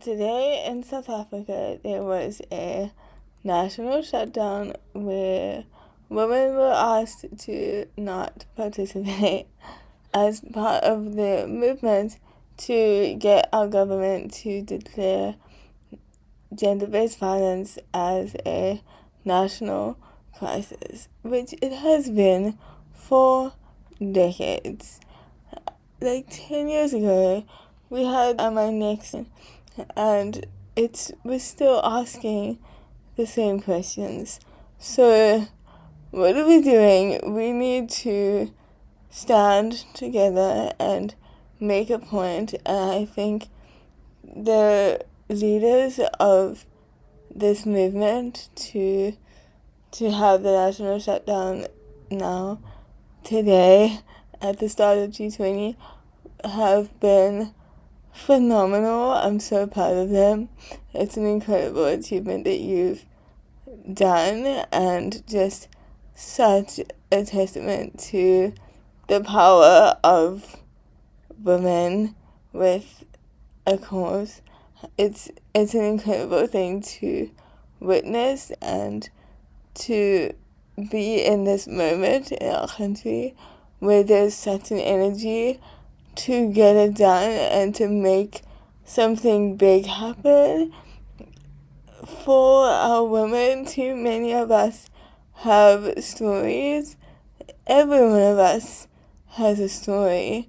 Today in South Africa, there was a national shutdown where women were asked to not participate as part of the movement to get our government to declare gender-based violence as a national crisis, which it has been for decades. Like 10 years ago, we had my next, and we're still asking the same questions. So, what are we doing? We need to stand together and make a point, and I think the leaders of this movement to have the national shutdown now, today, at the start of G20, have been phenomenal. I'm so proud of them. It's an incredible achievement that you've done, and just such a testament to the power of women with a cause. It's an incredible thing to witness and to be in this moment in our country where there's such an energy to get it done and to make something big happen. For our women, too many of us have stories. Every one of us has a story.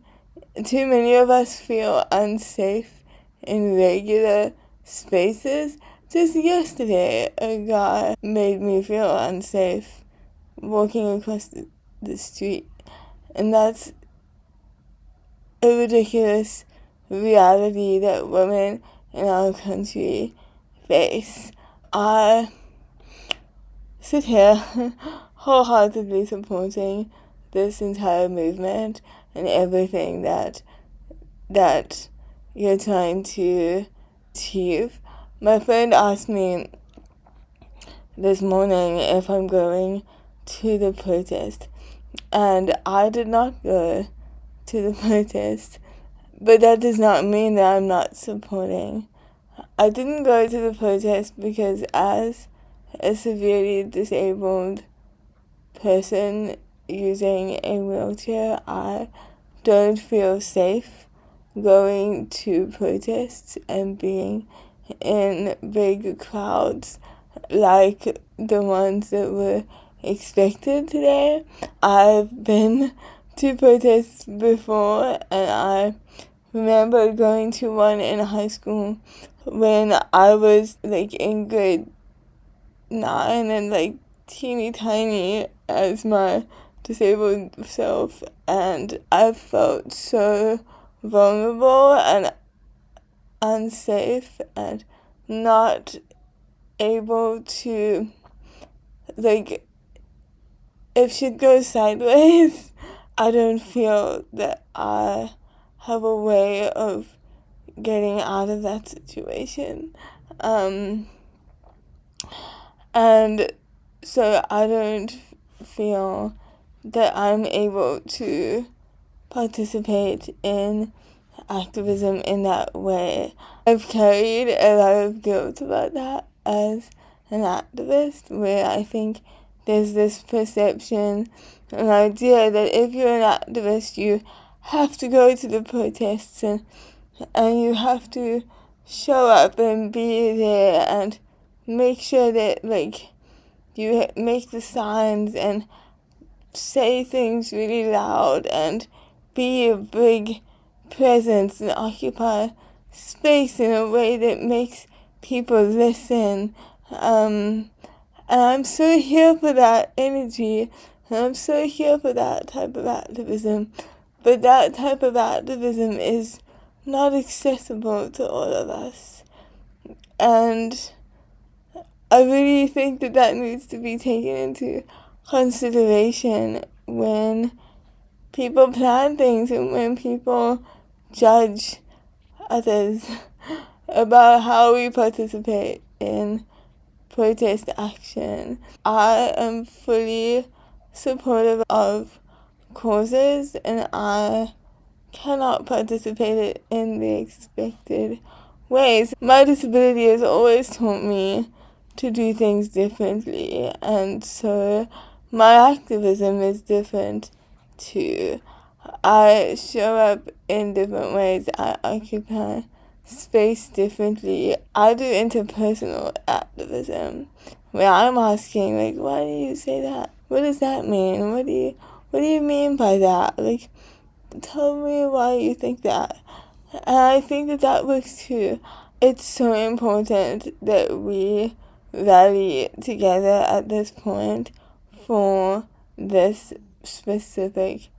Too many of us feel unsafe in regular spaces. Just yesterday, a guy made me feel unsafe walking across the street. And that's a ridiculous reality that women in our country face. I sit here wholeheartedly supporting this entire movement and everything that you're trying to achieve. My friend asked me this morning if I'm going to the protest, and I did not go to the protest, but that does not mean that I'm not supporting. I didn't go to the protest because as a severely disabled person using a wheelchair, I don't feel safe going to protests and being in big crowds like the ones that were expected today. I've been to protests before, and I remember going to one in high school when I was in grade 9 and teeny tiny as my disabled self, and I felt so vulnerable and unsafe and not able to, if shit goes sideways, I don't feel that I have a way of getting out of that situation. And so I don't feel that I'm able to participate in activism in that way. I've carried a lot of guilt about that as an activist, where I think there's this perception, an idea that if you're an activist, you have to go to the protests and you have to show up and be there and make sure that you make the signs and say things really loud and be a big presence and occupy space in a way that makes people listen. And I'm so here for that energy, and I'm so here for that type of activism. But that type of activism is not accessible to all of us. And I really think that needs to be taken into consideration when people plan things and when people judge others about how we participate in protest action. I am fully supportive of causes, and I cannot participate in the expected ways. My disability has always taught me to do things differently, and so my activism is different too. I show up in different ways. I occupy space differently. I do interpersonal activism, where I'm asking, like, why do you say that? What does that mean? What do you mean by that? Like, tell me why you think that. And I think that that works too. It's so important that we rally together at this point for this specific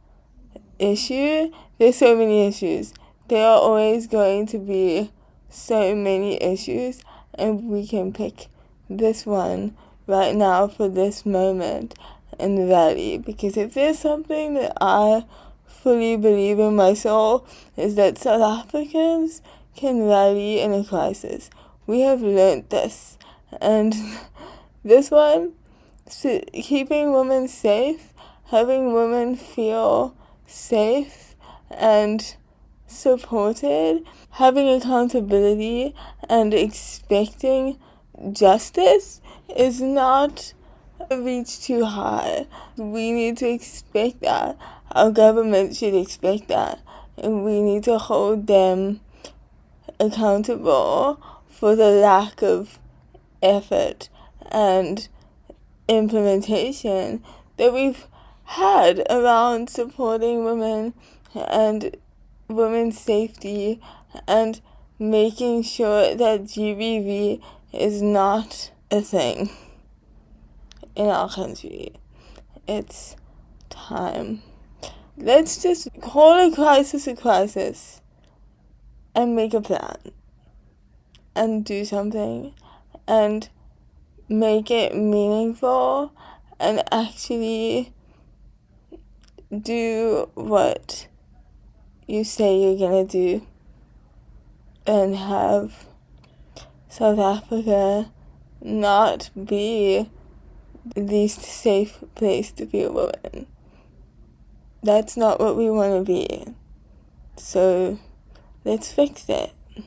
issue. There's so many issues. There are always going to be so many issues, and we can pick this one right now for this moment and rally. Because if there's something that I fully believe in my soul, is that South Africans can rally in a crisis. We have learned this, and this one, keeping women safe, having women feel safe and supported, having accountability and expecting justice is not a reach too high. We need to expect that. Our government should expect that. And we need to hold them accountable for the lack of effort and implementation that we've had around supporting women and women's safety and making sure that GBV is not a thing in our country. It's time. Let's just call a crisis and make a plan and do something and make it meaningful and actually do what you say you're gonna do and have South Africa not be the least safe place to be a woman. That's not what we want to be. So let's fix it.